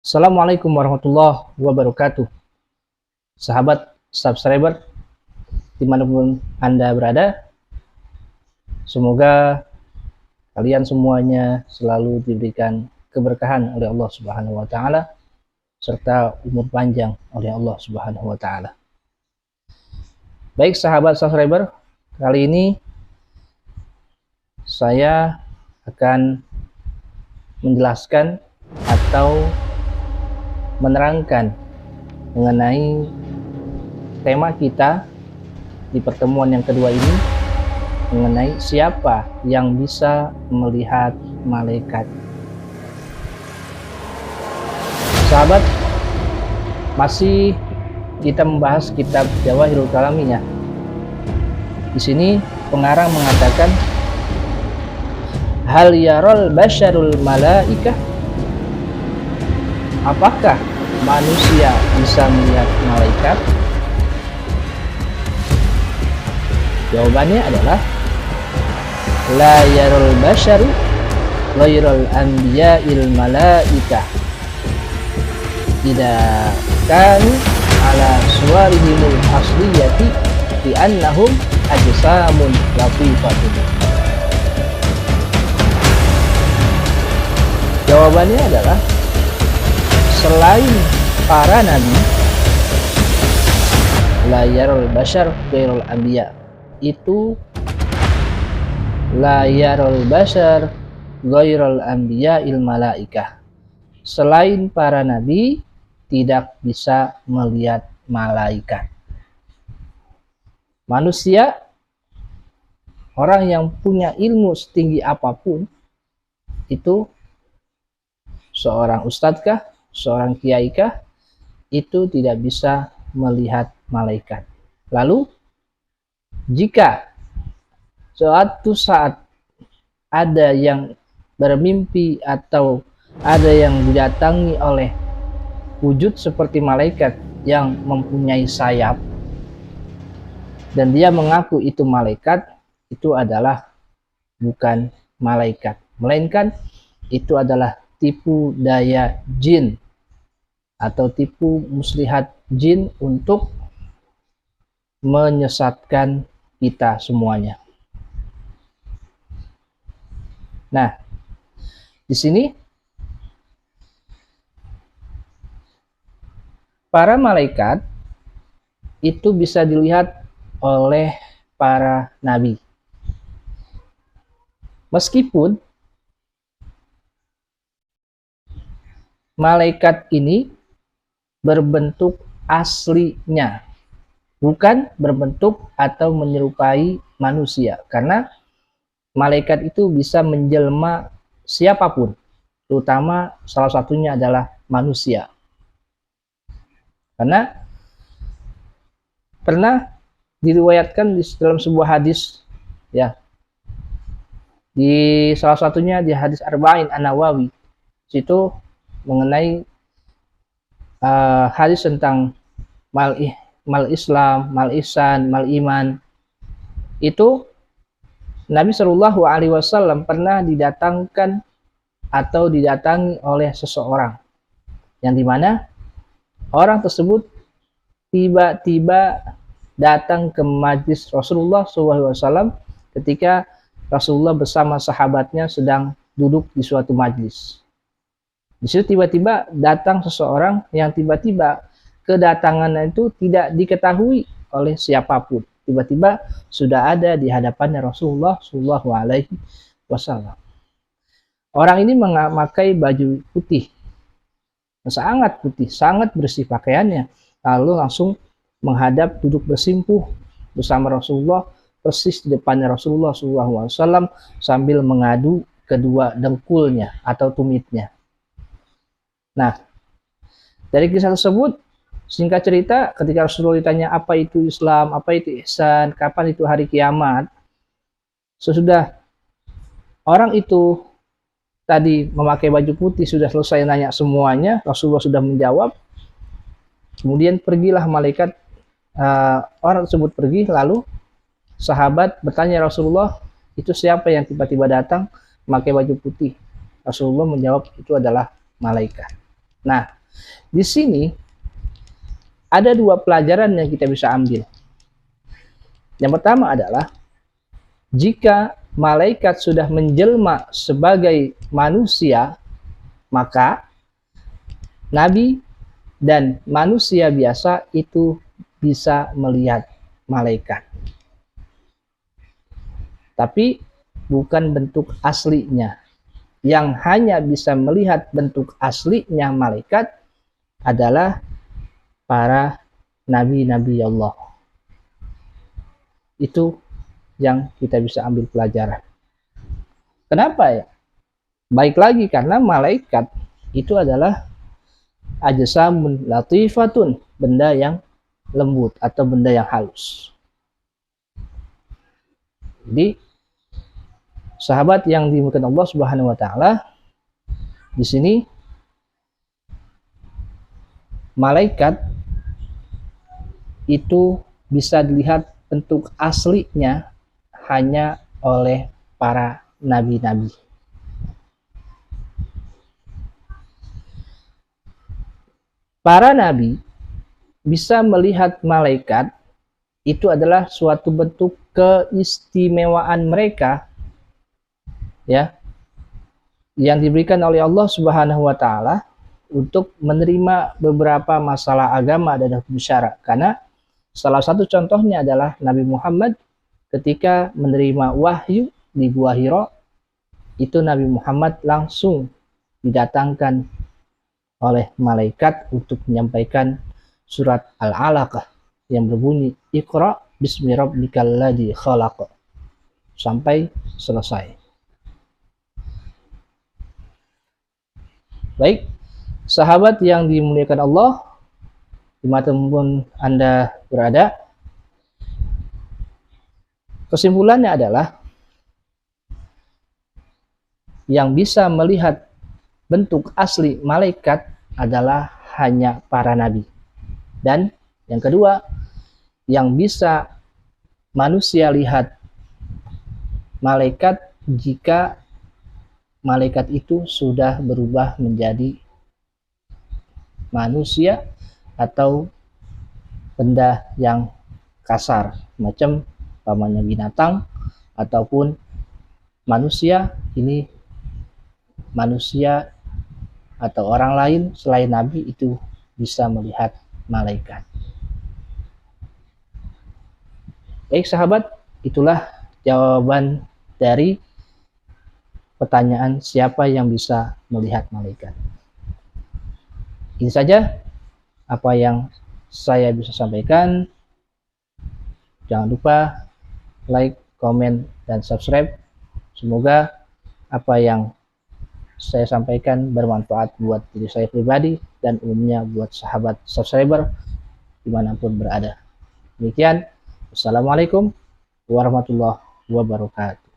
Assalamualaikum warahmatullahi wabarakatuh. Sahabat subscriber dimanapun Anda berada, semoga kalian semuanya selalu diberikan keberkahan oleh Allah Subhanahu wa Ta'ala, serta umur panjang oleh Allah Subhanahu wa Ta'ala. Baik sahabat subscriber, kali ini saya akan menjelaskan atau menerangkan mengenai tema kita di pertemuan yang kedua ini, mengenai siapa yang bisa melihat malaikat. Sahabat, masih kita membahas kitab Jawahirul Kalami ya. Di sini pengarang mengatakan, hal yarol basyarul malaikah? Apakah manusia bisa melihat malaikat? Jawabannya adalah la yarul basyaru ghairul anbiya'il malaikah idza kanu ala suwarihimul asliyati bi annahum ajsamun latifatun. Jawabannya adalah selain para nabi, la yarul basyar ghairul anbiya, itu la yarul basyar ghairul anbiya il malaikah, selain para nabi tidak bisa melihat malaikat. Manusia, orang yang punya ilmu setinggi apapun, itu seorang ustadzkah, seorang kiaikah, itu tidak bisa melihat malaikat. Lalu jika suatu saat ada yang bermimpi atau ada yang didatangi oleh wujud seperti malaikat yang mempunyai sayap dan dia mengaku itu malaikat, itu adalah bukan malaikat, melainkan itu adalah tipu daya jin atau tipu muslihat jin untuk menyesatkan kita semuanya. Nah, di sini para malaikat itu bisa dilihat oleh para nabi. Meskipun malaikat ini berbentuk aslinya, bukan berbentuk atau menyerupai manusia, karena malaikat itu bisa menjelma siapapun, terutama salah satunya adalah manusia. Karena pernah diriwayatkan di dalam sebuah hadis ya, di salah satunya di hadis Arba'in An-Nawawi, situ mengenai hadis tentang mal Islam, mal ihsan, mal iman. Itu Nabi Shallallahu Alaihi Wasallam pernah didatangkan atau didatangi oleh seseorang, yang dimana orang tersebut tiba-tiba datang ke majlis Rasulullah SAW ketika Rasulullah bersama sahabatnya sedang duduk di suatu majlis. Di situ tiba-tiba datang seseorang yang tiba-tiba kedatangannya itu tidak diketahui oleh siapapun. Tiba-tiba sudah ada di hadapannya Rasulullah SAW. Orang ini memakai baju putih, sangat putih, sangat bersih pakaiannya. Lalu langsung menghadap duduk bersimpuh bersama Rasulullah, persis di depannya Rasulullah SAW, sambil mengadu kedua dengkulnya atau tumitnya. Nah, dari kisah tersebut, singkat cerita, ketika Rasulullah ditanya apa itu Islam, apa itu ihsan, kapan itu hari kiamat, sesudah orang itu tadi memakai baju putih sudah selesai nanya semuanya, Rasulullah sudah menjawab, kemudian pergilah malaikat, orang tersebut pergi, lalu sahabat bertanya Rasulullah, itu siapa yang tiba-tiba datang memakai baju putih? Rasulullah menjawab, itu adalah malaikat. Nah, Di sini ada dua pelajaran yang kita bisa ambil. Yang pertama adalah jika malaikat sudah menjelma sebagai manusia, maka nabi dan manusia biasa itu bisa melihat malaikat. Tapi bukan bentuk aslinya. Yang hanya bisa melihat bentuk aslinya malaikat adalah para nabi-nabi Allah. Itu yang kita bisa ambil pelajaran. Kenapa ya? Baik lagi karena malaikat itu adalah ajsamun latifatun, benda yang lembut atau benda yang halus. Jadi sahabat yang dimuliakan Allah Subhanahu wa taala, di sini malaikat itu bisa dilihat bentuk aslinya hanya oleh para nabi-nabi. Para nabi bisa melihat malaikat, itu adalah suatu bentuk keistimewaan mereka, ya, yang diberikan oleh Allah Subhanahu wa taala untuk menerima beberapa masalah agama dan hukum syara. Karena salah satu contohnya adalah Nabi Muhammad ketika menerima wahyu di Gua Hira, itu Nabi Muhammad langsung didatangkan oleh malaikat untuk menyampaikan surat Al-Alaq yang berbunyi Iqra bismi rabbikal ladzi khalaq sampai selesai. Baik, sahabat yang dimuliakan Allah, dimanapun Anda berada, kesimpulannya adalah yang bisa melihat bentuk asli malaikat adalah hanya para nabi. Dan yang kedua, yang bisa manusia lihat malaikat jika malaikat itu sudah berubah menjadi manusia atau benda yang kasar, macam pamannya binatang ataupun manusia. Ini manusia atau orang lain selain nabi itu bisa melihat malaikat. Baik sahabat, itulah jawaban dari pertanyaan siapa yang bisa melihat malaikat. Ini saja apa yang saya bisa sampaikan. Jangan lupa like, komen, dan subscribe. Semoga apa yang saya sampaikan bermanfaat buat diri saya pribadi dan umumnya buat sahabat subscriber dimanapun berada. Demikian, wassalamualaikum warahmatullahi wabarakatuh.